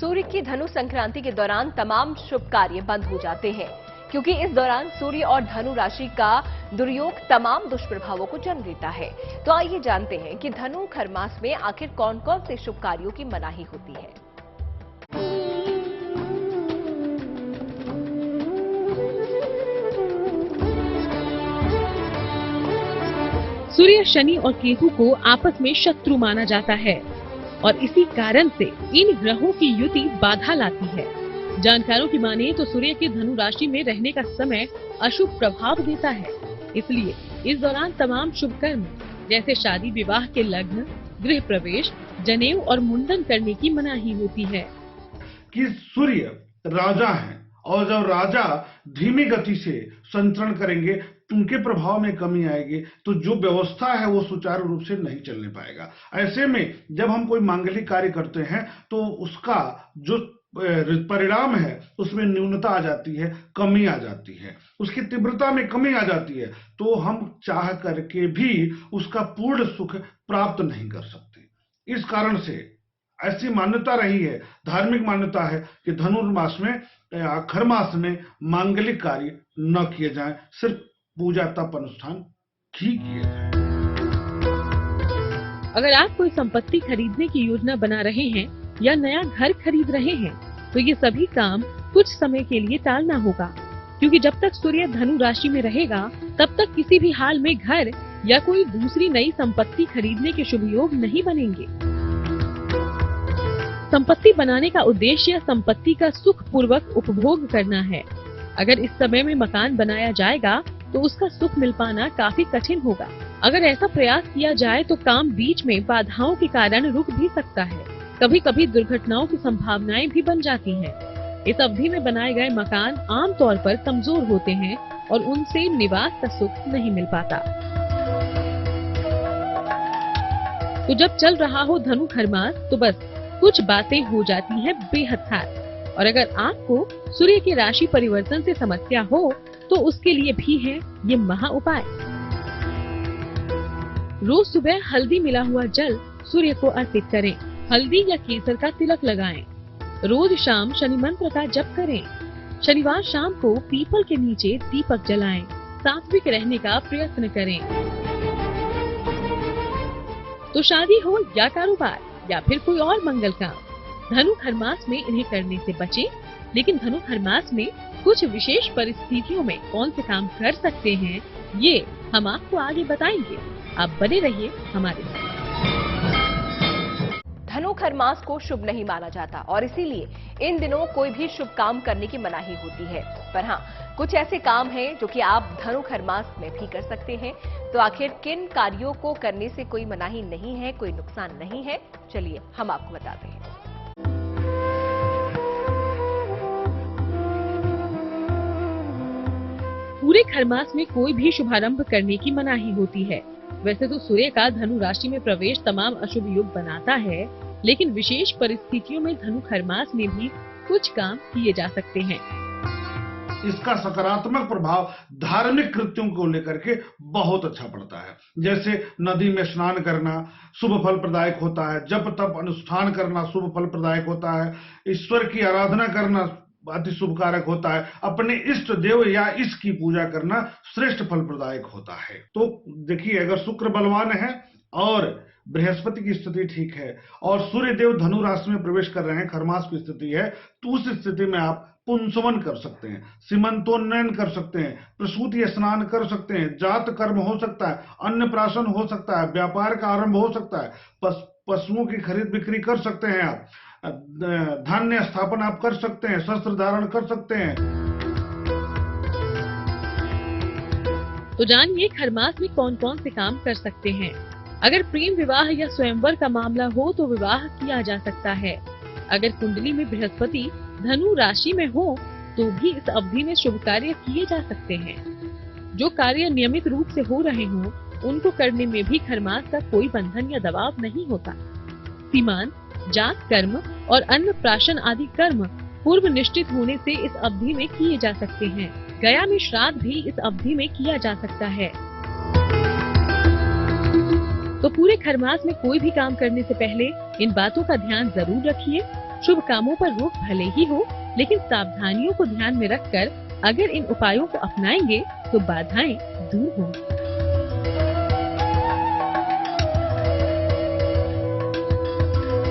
सूर्य की धनु संक्रांति के दौरान तमाम शुभ कार्य बंद हो जाते हैं, क्योंकि इस दौरान सूर्य और धनु राशि का दुर्योग तमाम दुष्प्रभावों को जन्म देता है। तो आइए जानते हैं कि धनु खरमास में आखिर कौन कौन से शुभ कार्यों की मनाही होती है। सूर्य, शनि और केतु को आपस में शत्रु माना जाता है और इसी कारण से इन ग्रहों की युति बाधा लाती है। जानकारों की माने तो सूर्य के धनु राशि में रहने का समय अशुभ प्रभाव देता है, इसलिए इस दौरान तमाम शुभ कर्म जैसे शादी विवाह के लग्न, गृह प्रवेश, जनेऊ और मुंडन करने की मनाही होती है। कि सूर्य राजा हैं और जब राजा धीमी गति से संचरण करेंगे उनके प्रभाव में कमी आएगी, तो जो व्यवस्था है वो सुचारू रूप से नहीं चलने पाएगा। ऐसे में जब हम कोई मांगलिक कार्य करते हैं तो उसका जो परिणाम है उसमें न्यूनता आ जाती है, कमी आ जाती है, उसकी तीव्रता में कमी आ जाती है, तो हम चाह करके भी उसका पूर्ण सुख प्राप्त नहीं कर सकते। इस कारण से ऐसी मान्यता रही है, धार्मिक मान्यता है कि धनुर्मास में खर मास में मांगलिक कार्य न किए जाएं, सिर्फ पूजा तप अनुष्ठान ही किए जाएं। अगर आप कोई संपत्ति खरीदने की योजना बना रहे हैं या नया घर खरीद रहे हैं तो ये सभी काम कुछ समय के लिए टालना होगा, क्योंकि जब तक सूर्य धनु राशि में रहेगा तब तक किसी भी हाल में घर या कोई दूसरी नई संपत्ति खरीदने के शुभ योग नहीं बनेंगे। संपत्ति बनाने का उद्देश्य संपत्ति का सुख पूर्वक उपभोग करना है। अगर इस समय में मकान बनाया जाएगा तो उसका सुख मिल पाना काफी कठिन होगा। अगर ऐसा प्रयास किया जाए तो काम बीच में बाधाओं के कारण रुक भी सकता है। कभी कभी दुर्घटनाओं की संभावनाएं भी बन जाती हैं। इस अवधि में बनाए गए मकान आमतौर पर कमजोर होते हैं और उनसे निवास का सुख नहीं मिल पाता। तो जब चल रहा हो धनु खरमास तो बस कुछ बातें हो जाती हैं बेहद खास। और अगर आपको सूर्य की राशि परिवर्तन से समस्या हो तो उसके लिए भी है ये महा उपाय। रोज सुबह हल्दी मिला हुआ जल सूर्य को अर्पित करें। हल्दी या केसर का तिलक लगाएं। रोज शाम शनि मंत्र का जप करें। शनिवार शाम को पीपल के नीचे दीपक जलाएं। सात्विक रहने का प्रयत्न करें। तो शादी हो या कारोबार या फिर कोई और मंगल काम, धनु खरमास में इन्हें करने से बचें। लेकिन धनु खरमास में कुछ विशेष परिस्थितियों में कौन से काम कर सकते हैं ये हम आपको आगे बताएंगे। आप बने रहिए हमारे साथ। धनु खरमास को शुभ नहीं माना जाता और इसीलिए इन दिनों कोई भी शुभ काम करने की मनाही होती है। पर हाँ, कुछ ऐसे काम हैं जो कि आप धनु खरमास में भी कर सकते हैं। तो आखिर किन कार्यों को करने से कोई मनाही नहीं है, कोई नुकसान नहीं है, चलिए हम आपको बताते हैं। पूरे खरमास में कोई भी शुभारंभ करने की मनाही होती है। वैसे तो सूर्य का धनु राशि में प्रवेश तमाम अशुभ योग बनाता है, लेकिन विशेष परिस्थितियों में धनु खरमास में भी कुछ काम किए जा सकते हैं। इसका सकारात्मक प्रभाव धार्मिक कृत्यों को लेकर के बहुत अच्छा पड़ता है। जैसे नदी में स्नान करना शुभ फल प्रदायक होता है, जप तप अनुष्ठान करना शुभ फल प्रदायक होता है, ईश्वर की आराधना करना अति शुभ कारक होता है, अपने इष्ट देव या इसकी पूजा करना श्रेष्ठ फल प्रदायक होता है। तो देखिए, अगर शुक्र बलवान है और बृहस्पति की स्थिति ठीक है और सूर्य देव धनु राशि में प्रवेश कर रहे हैं, खरमास की स्थिति है, तो उस स्थिति में आप पुंसवन कर सकते हैं, सीमंतोन्नयन कर सकते हैं, प्रसूति स्नान कर सकते हैं, जात कर्म हो सकता है, अन्नप्राशन हो सकता है, व्यापार का आरंभ हो सकता है, पशुओं की खरीद बिक्री कर सकते हैं, आप धान्य स्थापन आप कर सकते हैं, शस्त्र धारण कर सकते हैं। तो जानिए खरमास में कौन कौन से काम कर सकते हैं। अगर प्रेम विवाह या स्वयंवर का मामला हो तो विवाह किया जा सकता है। अगर कुंडली में बृहस्पति धनु राशि में हो तो भी इस अवधि में शुभ कार्य किए जा सकते हैं। जो कार्य नियमित रूप से हो रहे हों उनको करने में भी खरमास का कोई बंधन या दबाव नहीं होता। सीमान, जात कर्म और अन्न प्राशन आदि कर्म पूर्व निश्चित होने से इस अवधि में किए जा सकते हैं। गया में श्राद्ध भी इस अवधि में किया जा सकता है। तो पूरे खरमास में कोई भी काम करने से पहले इन बातों का ध्यान जरूर रखिए। शुभ कामों पर रोक भले ही हो, लेकिन सावधानियों को ध्यान में रखकर अगर इन उपायों को अपनाएंगे तो बाधाएं दूर होंगी।